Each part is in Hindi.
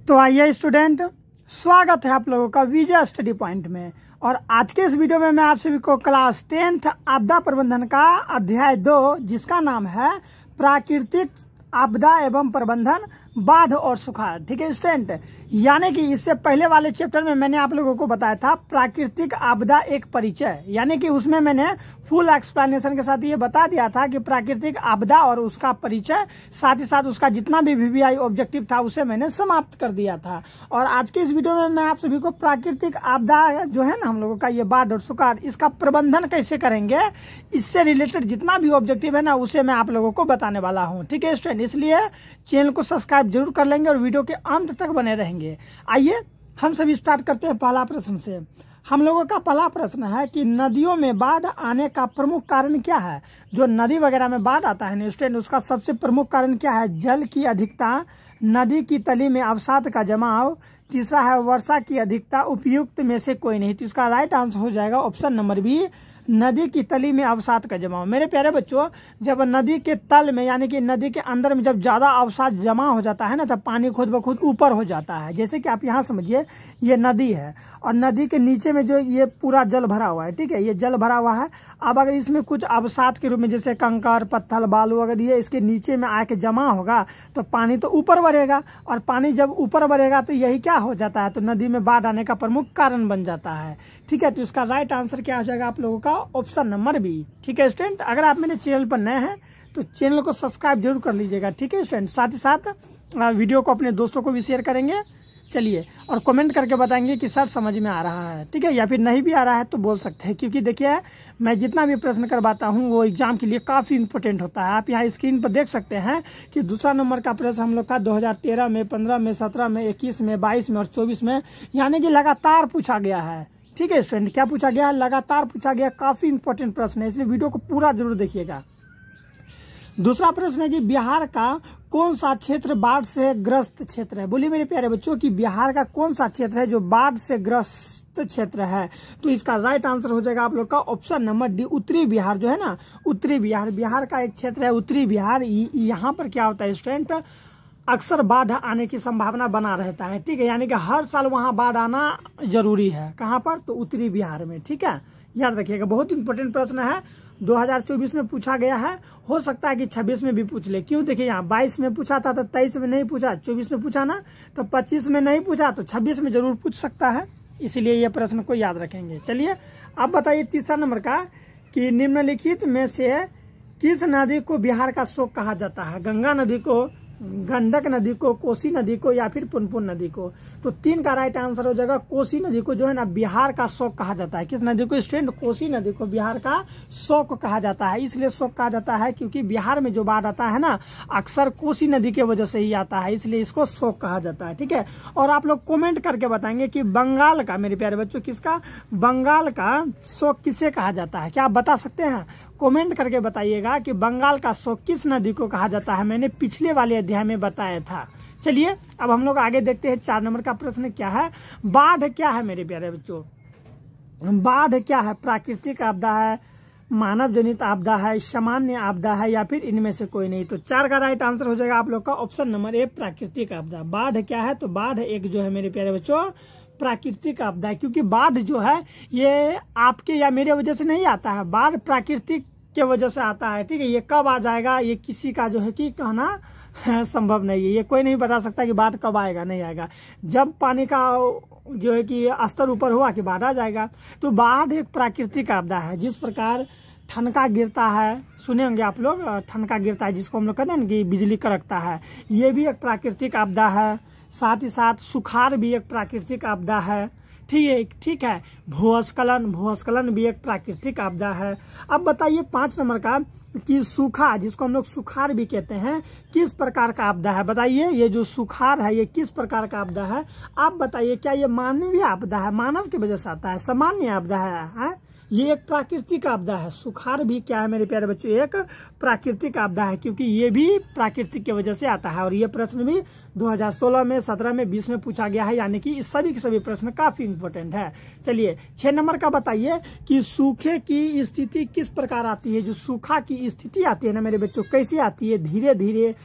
तो आइए स्टूडेंट, स्वागत है आप लोगों का विजय स्टडी पॉइंट में। और आज के इस वीडियो में मैं आप सभी को क्लास 10th आपदा प्रबंधन का अध्याय 2 जिसका नाम है प्राकृतिक आपदा एवं प्रबंधन, बाढ़ और सुखाड़। ठीक है स्टूडेंट, यानी कि इससे पहले वाले चैप्टर में मैंने आप लोगों को बताया था प्राकृतिक आपदा एक परिचय, यानी कि उसमें मैंने फुल एक्सप्लेनेशन के साथ ये बता दिया था कि प्राकृतिक आपदा और उसका परिचय, साथ ही साथ उसका जितना भी वीवीआई ऑब्जेक्टिव था उसे मैंने समाप्त कर दिया था। और आज के इस वीडियो में मैं आप सभी को प्राकृतिक आपदा जो है ना हम लोगों का ये बाढ़ और सुखाड़, इसका प्रबंधन कैसे करेंगे, इससे रिलेटेड जितना भी ऑब्जेक्टिव है ना उसे मैं आप लोगों को बताने वाला हूँ। ठीक है स्टूडेंट, इसलिए चैनल को सब्सक्राइब जरूर कर लेंगे और वीडियो के अंत तक बने रहेंगे। आइए हम सभी स्टार्ट करते हैं पहला प्रश्न से। हम लोगों का पहला प्रश्न है कि नदियों में बाढ़ आने का प्रमुख कारण क्या है। जो नदी वगैरह में बाढ़ आता है स्टूडेंट, उसका सबसे प्रमुख कारण क्या है? जल की अधिकता, नदी की तली में अवसाद का जमाव, तीसरा है वर्षा की अधिकता, उपयुक्त में से कोई नहीं। तो इसका राइट आंसर हो जाएगा ऑप्शन नंबर बी, नदी की तली में अवसाद का जमाव। मेरे प्यारे बच्चों, जब नदी के तल में यानी कि नदी के अंदर में जब ज्यादा अवसाद जमा हो जाता है ना, तब पानी खुद ब खुद ऊपर हो जाता है। जैसे कि आप यहाँ समझिए, ये नदी है और नदी के नीचे में जो ये पूरा जल भरा हुआ है, ठीक है, ये जल भरा हुआ है। अब अगर इसमें कुछ अवसाद के रूप में जैसे कंकर, पत्थर, बालू, अगर ये इसके नीचे में आके जमा होगा तो पानी तो ऊपर बढ़ेगा, और पानी जब ऊपर बढ़ेगा तो यही क्या हो जाता है, तो नदी में बाढ़ आने का प्रमुख कारण बन जाता है। ठीक है, तो इसका राइट आंसर क्या हो जाएगा आप लोगों का? Option number B. ठीक है स्टूडेंट, अगर आप मेरे चैनल पर नए हैं तो चैनल को सब्सक्राइब जरूर कर लीजिएगा। ठीक है स्टूडेंट, साथ ही साथ वीडियो को अपने दोस्तों को भी शेयर करेंगे। चलिए, और कमेंट करके बताएंगे कि सर समझ में आ रहा है, ठीक है, या फिर नहीं भी आ रहा है तो बोल सकते हैं, क्योंकि देखिए मैं जितना भी प्रश्न करवाता हूँ वो एग्जाम के लिए काफी इंपॉर्टेंट होता है। आप यहाँ स्क्रीन पर देख सकते हैं कि दूसरा नंबर का प्रश्न हम लोग का 2013 में, 15 में, 17 में, 21 में, 22 में और 24 में, यानी कि लगातार पूछा गया है। ठीक है स्टूडेंट, क्या पूछा गया है? लगातार पूछा गया। काफी इंपॉर्टेंट प्रश्न है, इसलिए वीडियो को पूरा जरूर देखिएगा। दूसरा प्रश्न है कि बिहार का कौन सा क्षेत्र बाढ़ से ग्रस्त क्षेत्र है। बोलिए मेरे प्यारे बच्चों कि बिहार का कौन सा क्षेत्र है जो बाढ़ से ग्रस्त क्षेत्र है। तो इसका राइट आंसर हो जाएगा आप लोग का ऑप्शन नंबर डी, उत्तरी बिहार जो है ना, उत्तरी बिहार। बिहार का एक क्षेत्र है उत्तरी बिहार। यहाँ पर क्या होता है स्टूडेंट, अक्सर बाढ़ आने की संभावना बना रहता है। ठीक है, यानी कि हर साल वहां बाढ़ आना जरूरी है। कहाँ पर? तो उत्तरी बिहार में। ठीक है, याद रखिएगा, बहुत इंपॉर्टेंट प्रश्न है। 2024 में पूछा गया है, हो सकता है कि 26 में भी पूछ ले। क्यों? देखिए यहाँ 22 में पूछा था तो 23 में नहीं पूछा, 24 में पूछा ना, तो 25 में नहीं पूछा तो 26 में जरूर पूछ सकता है, इसलिए यह प्रश्न को याद रखेंगे। चलिए अब बताइए तीसरा नंबर का कि निम्नलिखित में से किस नदी को बिहार का शोक कहा जाता है? गंगा नदी को, गंडक नदी को, कोसी नदी को, या फिर पुनपुन नदी को? तो 3 का राइट आंसर हो जाएगा कोसी नदी को जो है ना बिहार का शोक कहा जाता है। किस नदी को स्टूडेंट? कोसी नदी को बिहार का शोक कहा जाता है। इसलिए शोक कहा जाता है क्योंकि बिहार में जो बाढ़ आता है ना अक्सर कोसी नदी के वजह से ही आता है, इसलिए इसको शोक कहा जाता है। ठीक है, और आप लोग कमेंट करके बताएंगे कि बंगाल का, मेरे प्यारे बच्चों, किसका? बंगाल का शोक किसे कहा जाता है? क्या आप बता सकते हैं? कमेंट करके बताइएगा कि बंगाल का शोक किस नदी को कहा जाता है। मैंने पिछले वाले अध्याय में बताया था। चलिए अब हम लोग आगे देखते हैं। 4 नंबर का प्रश्न क्या है? बाढ़ क्या है मेरे प्यारे बच्चों? बाढ़ क्या है? प्राकृतिक आपदा है, मानव जनित आपदा है, सामान्य आपदा है, या फिर इनमें से कोई नहीं? तो 4 का राइट आंसर हो जाएगा आप लोग का ऑप्शन नंबर ए, प्राकृतिक आपदा। बाढ़ क्या है? तो बाढ़ एक जो है मेरे प्यारे बच्चों प्राकृतिक आपदा है, क्योंकि बाढ़ जो है ये आपके या मेरे वजह से नहीं आता है, बाढ़ प्राकृतिक के वजह से आता है। ठीक है, ये कब आ जाएगा ये किसी का जो है कि कहना संभव नहीं है। ये कोई नहीं बता सकता कि बाढ़ कब आएगा, नहीं आएगा। जब पानी का जो है कि स्तर ऊपर हुआ कि बाढ़ आ जाएगा। तो बाढ़ एक प्राकृतिक आपदा है। जिस प्रकार ठनका गिरता है, सुने होंगे आप लोग, ठनका गिरता है जिसको हम लोग कहते हैं ना कि बिजली कड़कता है, ये भी एक प्राकृतिक आपदा है। साथ ही साथ सुखाड़ भी एक प्राकृतिक आपदा है। ठीक है, भूस्खलन भी एक प्राकृतिक आपदा है। अब बताइए 5 नंबर का कि सूखा, जिसको हम लोग सुखाड़ भी कहते हैं, किस प्रकार का आपदा है? बताइए, ये जो सुखाड़ है ये किस प्रकार का आपदा है? आप बताइए, क्या ये मानवीय आपदा है, मानव की वजह से आता है, सामान्य आपदा है? ये एक प्राकृतिक आपदा है। सुखाड़ भी क्या है मेरे प्यारे बच्चों? एक प्राकृतिक आपदा है, क्योंकि ये भी प्राकृतिक की वजह से आता है। और ये प्रश्न भी 2016 में, 17 में, 20 में पूछा गया है, यानी कि इस सभी के सभी प्रश्न काफी इंपॉर्टेंट है। चलिए 6 नंबर का बताइए कि सूखे की स्थिति किस प्रकार आती है? जो सूखा की स्थिति आती है ना मेरे बच्चों, कैसी आती है? धीरे धीरे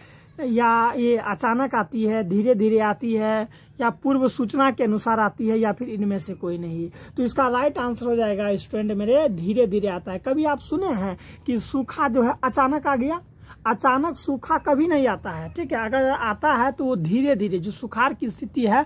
या ये अचानक आती है, धीरे धीरे आती है, या पूर्व सूचना के अनुसार आती है, या फिर इनमें से कोई नहीं। तो इसका राइट आंसर हो जाएगा स्टूडेंट मेरे, धीरे धीरे आता है। कभी आप सुने हैं कि सूखा जो है अचानक आ गया? अचानक सूखा कभी नहीं आता है, ठीक है। अगर आता है तो वो धीरे धीरे, जो सुखाड़ की स्थिति है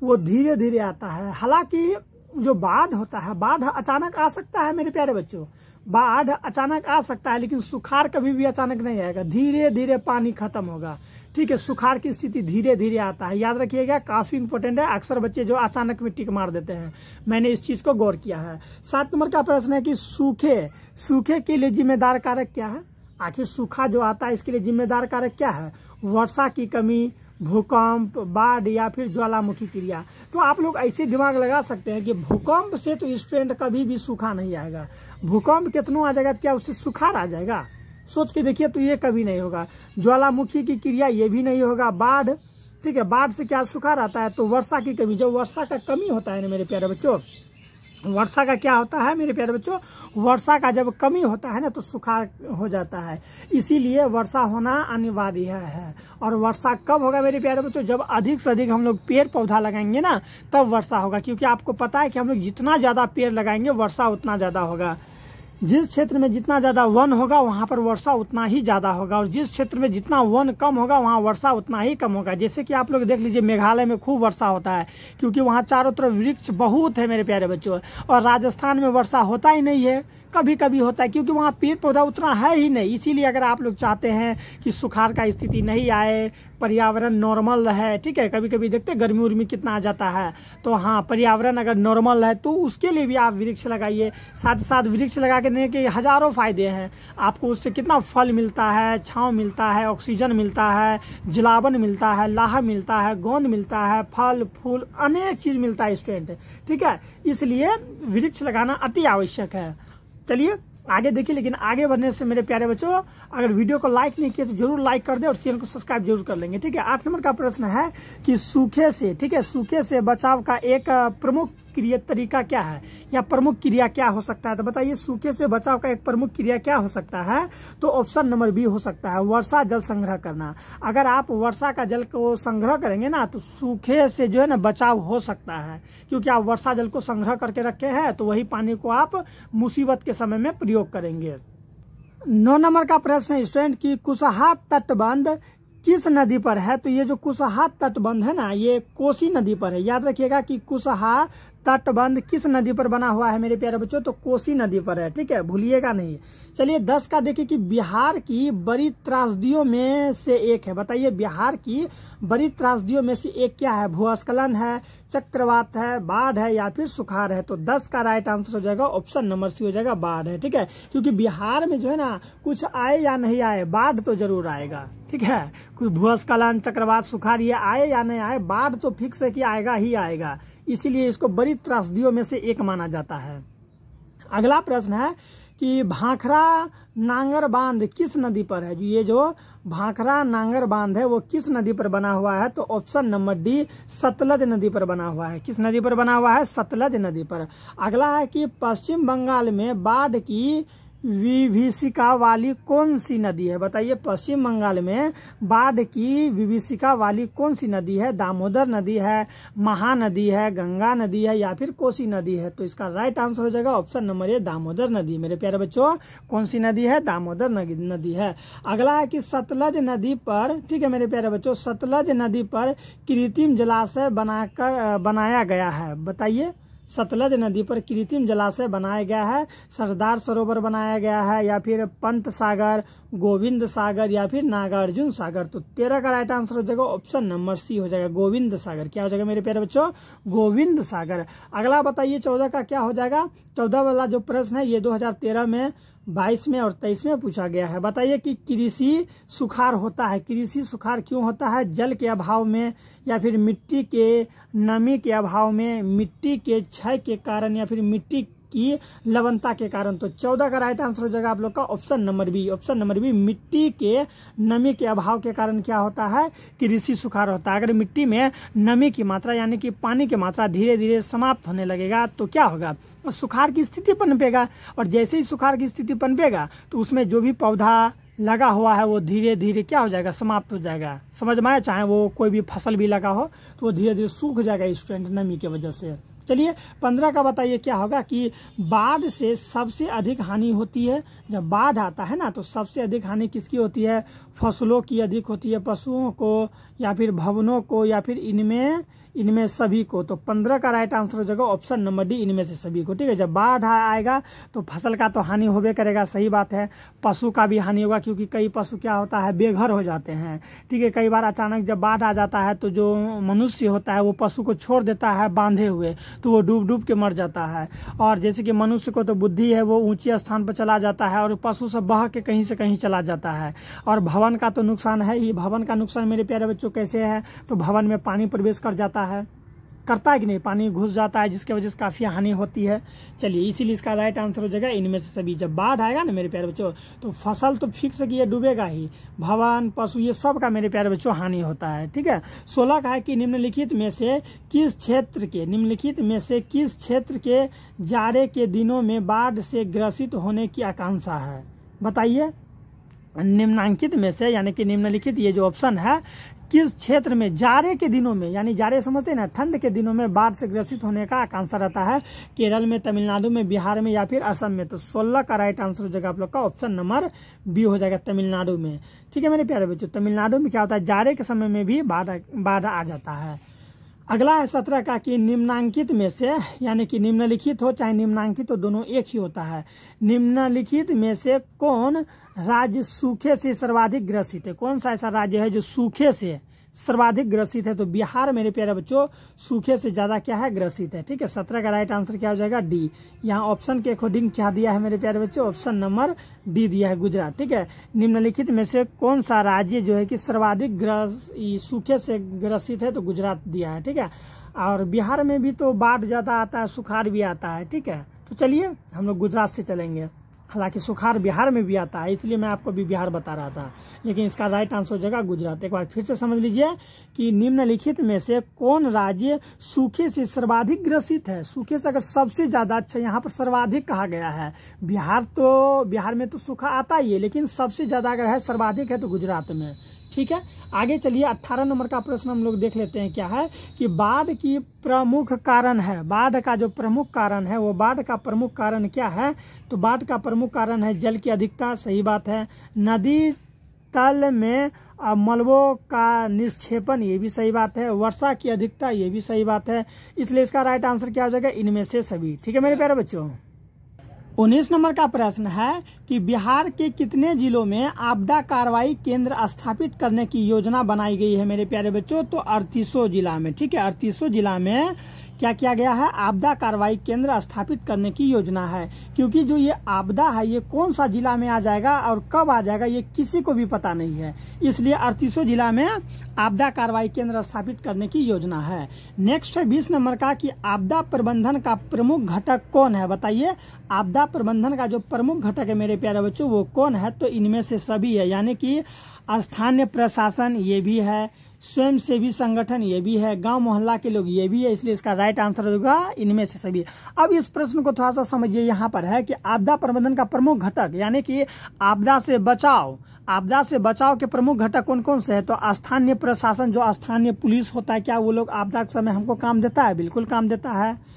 वो धीरे धीरे आता है। हालांकि जो बाढ़ होता है, बाढ़ अचानक आ सकता है मेरे प्यारे बच्चों, बाढ़ अचानक आ सकता है, लेकिन सुखाड़ कभी भी अचानक नहीं आएगा, धीरे धीरे पानी खत्म होगा, ठीक है। सुखाड़ की स्थिति धीरे धीरे आता है, याद रखिएगा, काफी इंपॉर्टेंट है। अक्सर बच्चे जो अचानक में टिक मार देते हैं, मैंने इस चीज को गौर किया है। 7 नंबर का प्रश्न है कि सूखे के लिए जिम्मेदार कारक क्या है? आखिर सूखा जो आता है इसके लिए जिम्मेदार कारक क्या है? वर्षा की कमी, भूकंप, बाढ़, या फिर ज्वालामुखी क्रिया। तो आप लोग ऐसे दिमाग लगा सकते हैं कि भूकंप से तो स्टूडेंट कभी भी सूखा नहीं आएगा। भूकंप कितना आ जाएगा तो क्या उससे सुखाड़ आ जाएगा? सोच के देखिए, तो ये कभी नहीं होगा। ज्वालामुखी की क्रिया ये भी नहीं होगा। बाढ़, ठीक है, बाढ़ से क्या सुखाड़ आता है? तो वर्षा की कमी, जब वर्षा का कमी होता है ना मेरे प्यारे बच्चों, वर्षा का क्या होता है मेरे प्यारे बच्चों, वर्षा का जब कमी होता है ना तो सुखाड़ हो जाता है। इसीलिए वर्षा होना अनिवार्य है। और वर्षा कब होगा मेरे प्यारे बच्चों? जब अधिक से अधिक हम लोग पेड़ पौधा लगाएंगे ना, तब वर्षा होगा। क्योंकि आपको पता है कि हम लोग जितना ज्यादा पेड़ लगाएंगे वर्षा उतना ज्यादा होगा। जिस क्षेत्र में जितना ज्यादा वन होगा वहां पर वर्षा उतना ही ज्यादा होगा, और जिस क्षेत्र में जितना वन कम होगा वहां वर्षा उतना ही कम होगा। जैसे कि आप लोग देख लीजिए, मेघालय में खूब वर्षा होता है क्योंकि वहां चारों तरफ वृक्ष बहुत है मेरे प्यारे बच्चों। और राजस्थान में वर्षा होता ही नहीं है, कभी कभी होता है क्योंकि वहाँ पेड़ पौधा उतना है ही नहीं। इसीलिए अगर आप लोग चाहते हैं कि सुखाड़ का स्थिति नहीं आए, पर्यावरण नॉर्मल है, ठीक है, कभी कभी देखते गर्मी उर्मी कितना आ जाता है, तो हाँ, पर्यावरण अगर नॉर्मल है तो उसके लिए भी आप वृक्ष लगाइए। साथ ही साथ वृक्ष लगा के के हजारों फायदे हैं। आपको उससे कितना फल मिलता है, छांव मिलता है, ऑक्सीजन मिलता है, जलावन मिलता है, लाह मिलता है, गोंद मिलता है, फल फूल, अनेक चीज मिलता है स्टूडेंट, ठीक है। इसलिए वृक्ष लगाना अति आवश्यक है। चलिए आगे देखिए, लेकिन आगे बढ़ने से मेरे प्यारे बच्चों, अगर वीडियो को लाइक नहीं किया तो जरूर लाइक कर दे और चैनल को सब्सक्राइब जरूर कर लेंगे, ठीक है। 8 नंबर का प्रश्न है कि सूखे से, ठीक है, सूखे से बचाव का एक प्रमुख तरीका क्या है, या प्रमुख क्रिया क्या हो सकता है? तो बताइए, सूखे से बचाव का एक प्रमुख क्रिया क्या हो सकता है? तो ऑप्शन नंबर बी हो सकता है, वर्षा जल संग्रह करना। अगर आप वर्षा का जल को संग्रह करेंगे ना तो सूखे से जो है ना बचाव हो सकता है, क्योंकि आप वर्षा जल को संग्रह करके रखे हैं तो वही पानी को आप मुसीबत के समय में प्रयोग करेंगे। 9 नंबर का प्रश्न है स्टूडेंट की कुशहा तटबंध किस नदी पर है? तो ये जो कुशहा तटबंध है ना, ये कोसी नदी पर है। याद रखिएगा कि कुशहा तटबंध किस नदी पर बना हुआ है मेरे प्यारे बच्चों? तो कोसी नदी पर है, ठीक है, भूलिएगा नहीं। चलिए 10 का देखिए कि बिहार की बड़ी त्रासदियों में से एक है। बताइए, बिहार की बड़ी त्रासदियों में से एक क्या है? भूस्खलन है, चक्रवात है, बाढ़ है, या फिर सुखाड़ है? तो 10 का राइट आंसर हो जाएगा ऑप्शन नंबर सी हो जाएगा, बाढ़ है, ठीक है। क्योंकि बिहार में जो है ना, कुछ आए या नहीं आए, बाढ़ तो जरूर आएगा, ठीक है। कोई भूस्खलन, चक्रवात, सुखाड़ ये आए या नहीं आए, बाढ़ तो फिक्स है कि आएगा ही आएगा। इसीलिए इसको बड़ी त्रासदियों में से एक माना जाता है। अगला प्रश्न है कि भाखड़ा नांगर बांध किस नदी पर है? ये जो भाखड़ा नांगर बांध है वो किस नदी पर बना हुआ है? तो ऑप्शन नंबर डी, सतलज नदी पर बना हुआ है। किस नदी पर बना हुआ है? सतलज नदी पर। अगला है कि पश्चिम बंगाल में बाढ़ की विभीषिका वाली कौन सी नदी है? बताइए, पश्चिम बंगाल में बाढ़ की विभीषिका वाली कौन सी नदी है? दामोदर नदी है, महानदी है, गंगा नदी है, या फिर कोसी नदी है? तो इसका राइट आंसर हो जाएगा ऑप्शन नंबर ए, दामोदर नदी। मेरे प्यारे बच्चों, कौन सी नदी है? दामोदर नदी है। अगला है कि सतलज नदी पर, ठीक है मेरे प्यारे बच्चों, सतलज नदी पर कृत्रिम जलाशय बनाया गया है। बताइए, सतलज नदी पर कृत्रिम जलाशय बनाया गया है। सरदार सरोवर बनाया गया है, या फिर पंत सागर, गोविंद सागर, या फिर नागार्जुन सागर? तो 13 का राइट आंसर हो जाएगा ऑप्शन नंबर सी हो जाएगा, गोविंद सागर। क्या हो जाएगा मेरे प्यारे बच्चों? गोविंद सागर। अगला बताइए 14 का क्या हो जाएगा? 14 वाला जो प्रश्न है ये 2013 में, 22 में और 23 में पूछा गया है। बताइए कि कृषि सुखाड़ होता है, कृषि सुखाड़ क्यों होता है? जल के अभाव में, या फिर मिट्टी के नमी के अभाव में, मिट्टी के क्षय के कारण, या फिर मिट्टी की लवणता के कारण? तो 14 का राइट आंसर हो जाएगा आप लोग का option number B. Option number B, मिट्टी के नमी के अभाव के कारण क्या होता है? कृषि सुखाड़ होता है। अगर मिट्टी में नमी की मात्रा यानी कि पानी की मात्रा धीरे धीरे समाप्त होने लगेगा तो क्या होगा? सुखाड़ की स्थिति पनपेगा, और जैसे ही सुखाड़ की स्थिति पनपेगा तो उसमें जो भी पौधा, लगा हुआ है वो धीरे धीरे क्या हो जाएगा, समाप्त हो जाएगा। समझ में आया? चाहे वो कोई भी फसल भी लगा हो तो वो धीरे धीरे सूख जाएगा स्टूडेंट, नमी की वजह से। चलिए 15 का बताइए क्या होगा कि बाढ़ से सबसे अधिक हानि होती है। जब बाढ़ आता है ना तो सबसे अधिक हानि किसकी होती है? फसलों की अधिक होती है, पशुओं को या फिर भवनों को या फिर इनमें सभी को। तो 15 का राइट आंसर हो जाएगा ऑप्शन नंबर डी, इनमें से सभी को। ठीक है, जब बाढ़ आएगा तो फसल का तो हानि होबे करेगा, सही बात है। पशु का भी हानि होगा क्योंकि कई पशु क्या होता है, बेघर हो जाते हैं। ठीक है, कई बार अचानक जब बाढ़ आ जाता है तो जो मनुष्य होता है वो पशु को छोड़ देता है बांधे हुए, तो वो डूब डूब के मर जाता है। और जैसे कि मनुष्य को तो बुद्धि है, वो ऊंचे स्थान पर चला जाता है और पशु सब बह के कहीं से कहीं चला जाता है। और भवन का तो नुकसान है ही। भवन का नुकसान मेरे प्यारे बच्चों कैसे है? तो भवन में पानी प्रवेश कर जाता है, करता है कि नहीं, पानी घुस जाता है, जिसकी वजह से काफी हानि होती है। चलिए इसीलिए इसका राइट आंसर हो जाएगा इनमें से सभी। जब बाढ़ आएगा ना मेरे प्यारे बच्चों तो फसल तो फिक्स है कि ये डूबेगा ही, भवन पशु ये सब का मेरे प्यारे बच्चों हानि होता है। ठीक है, 16 का है कि निम्नलिखित में से किस क्षेत्र के जाड़े के दिनों में बाढ़ से ग्रसित होने की आकांक्षा है? बताइए। निम्नांकित में से यानी कि निम्नलिखित ये जो ऑप्शन है, किस क्षेत्र में जाड़े के दिनों में, यानी जाड़े समझते हैं ना, ठंड के दिनों में बाढ़ से ग्रसित होने का आकांक्षा रहता है? केरल में, तमिलनाडु में, बिहार में या फिर असम में? तो 16 का राइट आंसर हो जाएगा आप लोग का ऑप्शन नंबर बी हो जाएगा, तमिलनाडु में। ठीक है मेरे प्यारे बच्चों, तमिलनाडु में क्या होता है, जाड़े के समय में भी बाढ़ आ जाता है। अगला है 17 का कि निम्नांकित में से, यानी कि निम्नलिखित हो चाहे निम्नांकित हो दोनों एक ही होता है, निम्नलिखित में से कौन राज्य सूखे से सर्वाधिक ग्रसित है? कौन सा ऐसा राज्य है जो सूखे से सर्वाधिक ग्रसित है? तो बिहार मेरे प्यारे बच्चों सूखे से ज्यादा क्या है, ग्रसित है। ठीक है, 17 का राइट आंसर क्या हो जाएगा, डी। यहाँ ऑप्शन के अकॉर्डिंग क्या दिया है मेरे प्यारे बच्चों, ऑप्शन नंबर डी दिया है, गुजरात। ठीक है, निम्नलिखित में से कौन सा राज्य जो है कि सर्वाधिक सूखे से ग्रसित है? तो गुजरात दिया है। ठीक है, और बिहार में भी तो बाढ़ ज्यादा आता है, सुखाड़ भी आता है। ठीक है, तो चलिए हम लोग गुजरात से चलेंगे। हालांकि सुखाड़ बिहार में भी आता है, इसलिए मैं आपको भी बिहार बता रहा था, लेकिन इसका राइट आंसर हो जाएगा गुजरात। एक बार फिर से समझ लीजिए कि निम्नलिखित में से कौन राज्य सूखे से सर्वाधिक ग्रसित है? सूखे से अगर सबसे ज्यादा, अच्छा यहाँ पर सर्वाधिक कहा गया है। बिहार में तो सूखा आता ही है, लेकिन सबसे ज्यादा अगर है सर्वाधिक है तो गुजरात में। ठीक है, आगे चलिए 18 नंबर का प्रश्न हम लोग देख लेते हैं क्या है कि बाढ़ की प्रमुख कारण है। बाढ़ का जो प्रमुख कारण है, वो बाढ़ का प्रमुख कारण क्या है? तो बाढ़ का प्रमुख कारण है जल की अधिकता, सही बात है। नदी तल में मलबों का निक्षेपण, ये भी सही बात है। वर्षा की अधिकता, ये भी सही बात है। इसलिए इसका राइट आंसर क्या हो जाएगा, इनमें से सभी। ठीक है मेरे प्यारे बच्चों, 19 नंबर का प्रश्न है कि बिहार के कितने जिलों में आपदा कार्रवाई केंद्र स्थापित करने की योजना बनाई गई है मेरे प्यारे बच्चों? तो 38 जिला में। ठीक है, 38 जिला में क्या किया गया है, आपदा कार्रवाई केंद्र स्थापित करने की योजना है। क्योंकि जो ये आपदा है ये कौन सा जिला में आ जाएगा और कब आ जाएगा ये किसी को भी पता नहीं है, इसलिए 38 जिला में आपदा कार्रवाई केंद्र स्थापित करने की योजना है। नेक्स्ट है 20 नंबर का कि आपदा प्रबंधन का प्रमुख घटक कौन है? बताइए, आपदा प्रबंधन का जो प्रमुख घटक है मेरे प्यारे बच्चों वो कौन है? तो इनमें से सभी है, यानी कि स्थानीय प्रशासन ये भी है, स्वयं सेवी संगठन ये भी है, गांव मोहल्ला के लोग ये भी है। इसलिए इसका राइट आंसर होगा इनमें से सभी। अब इस प्रश्न को थोड़ा सा समझिए, यहाँ पर है कि आपदा प्रबंधन का प्रमुख घटक, यानी कि आपदा से बचाव के प्रमुख घटक कौन कौन से है? तो स्थानीय प्रशासन, जो स्थानीय पुलिस होता है, क्या वो लोग आपदा के समय हमको काम देता है? बिल्कुल काम देता है।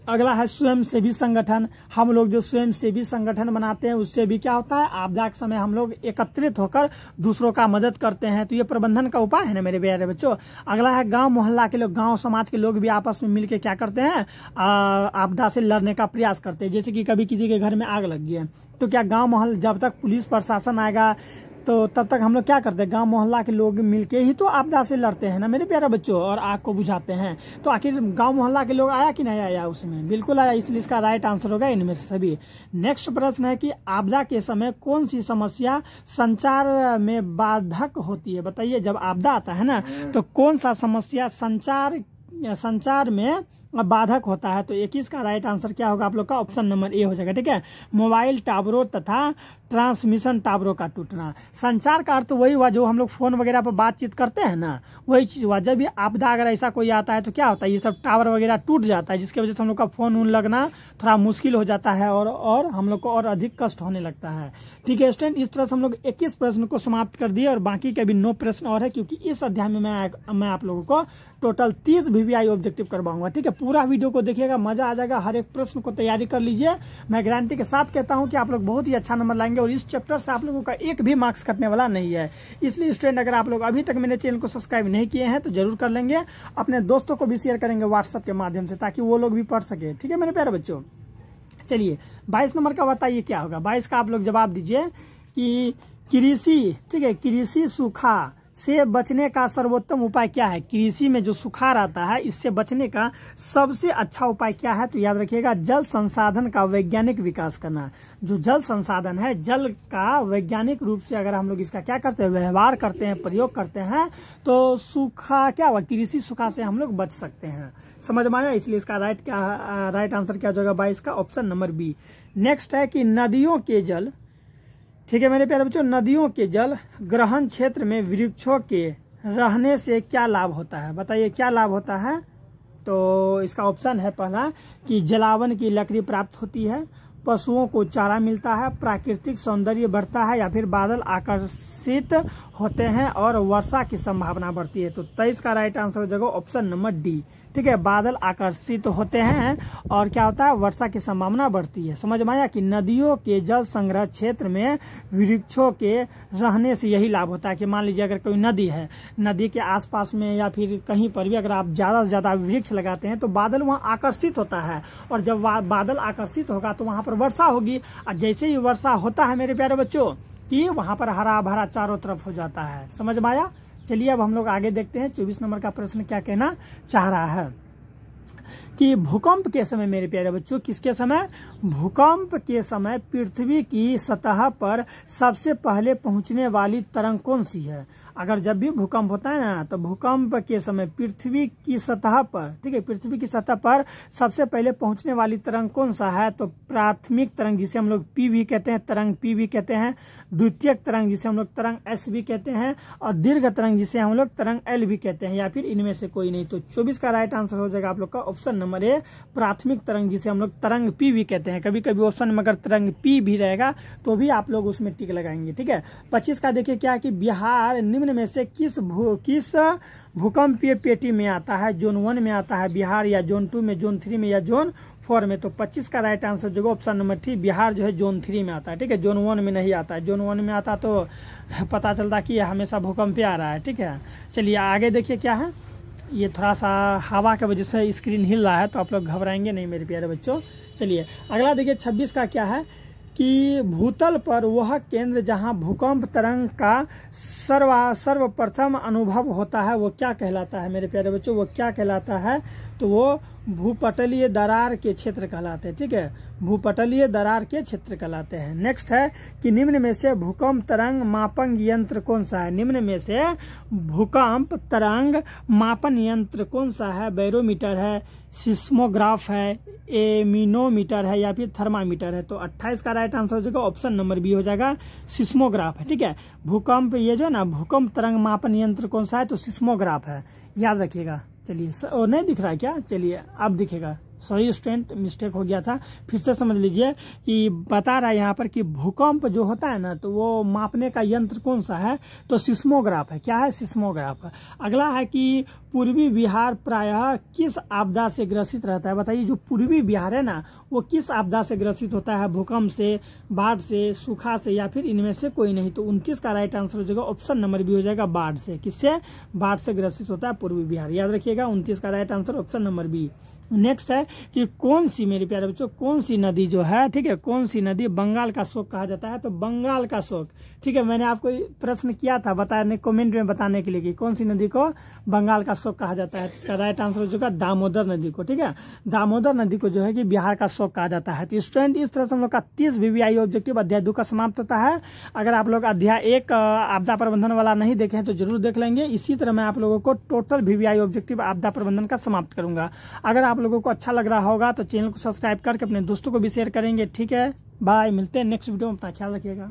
अगला है स्वयं सेवी संगठन, हम लोग जो स्वयं सेवी संगठन बनाते हैं उससे भी क्या होता है, आपदा के समय हम लोग एकत्रित होकर दूसरों का मदद करते हैं। तो ये प्रबंधन का उपाय है ना मेरे प्यारे बच्चों। अगला है गांव मोहल्ला के लोग, गांव समाज के लोग भी आपस में मिलकर क्या करते हैं, आपदा से लड़ने का प्रयास करते हैं। जैसे कि कभी किसी के घर में आग लग गई है तो क्या गाँव मोहल्ला, जब तक पुलिस प्रशासन आएगा तो तब तक हम लोग क्या करते हैं, गांव मोहल्ला के लोग मिलके ही तो आपदा से लड़ते हैं ना मेरे प्यारे बच्चों, और आग को बुझाते हैं। तो आखिर गांव मोहल्ला के लोग आया कि नहीं आया उसमें? बिल्कुल आया, इसलिए इसका राइट आंसर होगा इनमें से सभी। नेक्स्ट प्रश्न है कि आपदा के समय कौन सी समस्या संचार में बाधक होती है? बताइए, जब आपदा आता है ना तो कौन सा समस्या संचार में बाधक होता है। तो 21 का राइट आंसर क्या होगा आप लोग का? ऑप्शन नंबर ए हो जाएगा। ठीक है, मोबाइल टावरों तथा ट्रांसमिशन टावरों का टूटना। संचार का अर्थ वही हुआ जो हम लोग फोन वगैरह पर बातचीत करते हैं ना, वही चीज हुआ। जब भी आपदा अगर ऐसा कोई आता है तो क्या होता है, ये सब टावर वगैरह टूट जाता है, जिसकी वजह से हम लोग का फोन उन लगना थोड़ा मुश्किल हो जाता है और हम लोग को और अधिक कष्ट होने लगता है। ठीक है स्टूडेंट, इस तरह से हम लोग 21 प्रश्न को समाप्त कर दिए और बाकी के भी 9 प्रश्न और है, क्योंकि इस अध्याय में मैं आप लोगों को टोटल 30 VVI ऑब्जेक्टिव करवाऊंगा। ठीक है, पूरा वीडियो को देखिएगा, मजा आ जाएगा। हर एक प्रश्न को तैयारी कर लीजिए। मैं गारंटी के साथ कहता हूं कि आप लोग बहुत ही अच्छा नंबर लाएंगे और इस चैप्टर से आप लोगों का एक भी मार्क्स कटने वाला नहीं है। इसलिए स्टूडेंट, अगर आप लोग अभी तक मेरे चैनल को सब्सक्राइब नहीं किए हैं तो जरूर कर लेंगे। अपने दोस्तों को भी शेयर करेंगे व्हाट्सएप के माध्यम से, ताकि वो लोग भी पढ़ सके। ठीक है मेरे प्यारे बच्चों, चलिए 22 नंबर का बताइए क्या होगा। 22 का आप लोग जवाब दीजिए कि कृषि, ठीक है, कृषि सूखा से बचने का सर्वोत्तम उपाय क्या है। कृषि में जो सुखाड़ आता है, इससे बचने का सबसे अच्छा उपाय क्या है? तो याद रखिएगा, जल संसाधन का वैज्ञानिक विकास करना। जो जल संसाधन है, जल का वैज्ञानिक रूप से अगर हम लोग इसका क्या करते हैं, व्यवहार करते हैं, प्रयोग करते हैं, तो सूखा क्या हुआ, कृषि सूखा से हम लोग बच सकते हैं। समझ में आया? इसलिए इसका राइट आंसर क्या हो जाएगा 22 का? Option number B. नेक्स्ट है कि नदियों के जल, ठीक है मेरे प्यारे बच्चों, नदियों के जल ग्रहण क्षेत्र में वृक्षों के रहने से क्या लाभ होता है? बताइए क्या लाभ होता है? तो इसका ऑप्शन है पहला कि जलावन की लकड़ी प्राप्त होती है, पशुओं को चारा मिलता है, प्राकृतिक सौंदर्य बढ़ता है, या फिर बादल आकर्षित होते हैं और वर्षा की संभावना बढ़ती है। तो 23 का राइट आंसर हो जाएगा ऑप्शन नंबर डी। ठीक है, बादल आकर्षित होते हैं और क्या होता है, वर्षा की संभावना बढ़ती है। समझ में आया कि नदियों के जल संग्रह क्षेत्र में वृक्षों के रहने से यही लाभ होता है कि मान लीजिए अगर कोई नदी है, नदी के आसपास में या फिर कहीं पर भी अगर आप ज्यादा से ज्यादा वृक्ष लगाते हैं तो बादल वहाँ आकर्षित होता है, और जब बादल आकर्षित होगा तो वहां पर वर्षा होगी। और जैसे ही वर्षा होता है मेरे प्यारे बच्चों कि वहां पर हरा भरा चारों तरफ हो जाता है। समझ में आया? चलिए अब हम लोग आगे देखते हैं 24 नंबर का प्रश्न क्या कहना चाह रहा है कि भूकंप के समय मेरे प्यारे बच्चों, किसके समय? भूकंप के समय पृथ्वी की सतह पर सबसे पहले पहुंचने वाली तरंग कौन सी है? अगर जब भी भूकंप होता है ना, तो भूकंप के समय पृथ्वी की सतह पर, ठीक है, पृथ्वी की सतह पर सबसे पहले पहुंचने वाली तरंग कौन सा है? तो प्राथमिक तरंग, जिसे हम लोग पी भी कहते हैं, तरंग पी भी कहते हैं, द्वितीयक तरंग जिसे हम लोग तरंग एस भी कहते हैं, और दीर्घ तरंग जिसे हम लोग तरंग एल भी कहते हैं, या फिर इनमें से कोई नहीं। तो 24 का राइट आंसर हो जाएगा आप लोग का ऑप्शन नंबर ए, प्राथमिक तरंग जिसे हम लोग तरंग पी भी कहते हैं। कभी कभी ऑप्शन में अगर तरंग पी भी रहेगा तो भी आप लोग उसमें टिक लगाएंगे। ठीक है, 25 का देखिए क्या है कि बिहार निम्न में से किस भूकंपीय पेटी में आता है? जोन 1 में आता है बिहार, या जोन 2 में, जोन 3 में, या जोन 4 में? तो 25 का राइट आंसर जो ऑप्शन नंबर 3 बिहार जो है जोन 3 में आता है। ठीक है, जोन 1 में नहीं आता है। जोन 1 में आता तो पता चलता कि हमेशा भूकंप आ रहा है। ठीक है, चलिए आगे देखिए क्या है। ये थोड़ा सा हवा की वजह से स्क्रीन हिल रहा है, तो आप लोग घबराएंगे नहीं मेरे प्यारे बच्चों। चलिए अगला देखिए 26 का क्या है कि भूतल पर वह केंद्र जहां भूकंप तरंग का सर्वप्रथम अनुभव होता है वो क्या कहलाता है मेरे प्यारे बच्चों? वो क्या कहलाता है? तो वो भूपटलीय दरार के क्षेत्र कहलाते हैं। ठीक है, भूपटलीय दरार के क्षेत्र कहलाते हैं। नेक्स्ट है कि निम्न में से भूकंप तरंग मापन यंत्र कौन सा है? निम्न में से भूकंप तरंग मापन यंत्र कौन सा है? बैरोमीटर है, सिस्मोग्राफ है, एमिनोमीटर है, या फिर थर्मामीटर है? तो 28 का राइट आंसर हो जाएगा ऑप्शन नंबर बी हो जाएगा, सिस्मोग्राफ है। ठीक है, भूकंप ये जो है ना, भूकंप तरंग मापन यंत्र कौन सा है? तो सिस्मोग्राफ है, याद रखिएगा। चलिए और नहीं दिख रहा है क्या? चलिए अब दिखेगा। सॉरी स्टूडेंट, मिस्टेक हो गया था, फिर से समझ लीजिए कि बता रहा है यहाँ पर कि भूकंप जो होता है ना, तो वो मापने का यंत्र कौन सा है? तो सिस्मोग्राफ है। क्या है? सिस्मोग्राफ है। अगला है कि पूर्वी बिहार प्रायः किस आपदा से ग्रसित रहता है? बताइए, जो पूर्वी बिहार है ना, वो किस आपदा से ग्रसित होता है? भूकंप से, बाढ़ से, सूखा से, या फिर इनमें से कोई नहीं? तो 29 का राइट आंसर हो जाएगा ऑप्शन नंबर बी हो जाएगा, बाढ़ से। किससे? बाढ़ से ग्रसित होता है पूर्वी बिहार, याद रखिएगा। 29 का right answer option number B. Next है कि कौन सी मेरे प्यारे बच्चों, कौन सी नदी जो है, ठीक है, कौन सी नदी बंगाल का शोक कहा जाता है? तो बंगाल का शोक, ठीक है, मैंने आपको प्रश्न किया था बताने, कमेंट में बताने के लिए कि कौन सी नदी को बंगाल का शोक कहा जाता है? इसका राइट आंसर हो चुका दामोदर नदी को। ठीक है, दामोदर नदी को जो है कि बिहार का शोक कहा जाता है। तो स्टूडेंट, इस तरह से हम लोग का 30 VVI ऑब्जेक्टिव अध्याय 2 का समाप्त होता है। अगर आप लोग अध्याय 1 आपदा प्रबंधन वाला नहीं देखे हैं तो जरूर देख लेंगे। इसी तरह मैं आप लोगों को टोटल VVI ऑब्जेक्टिव आपदा प्रबंधन का समाप्त करूंगा। अगर आप लोगों को अच्छा लग रहा होगा तो चैनल को सब्सक्राइब करके अपने दोस्तों को भी शेयर करेंगे। ठीक है, बाय, मिलते हैं नेक्स्ट वीडियो में। अपना ख्याल रखिएगा।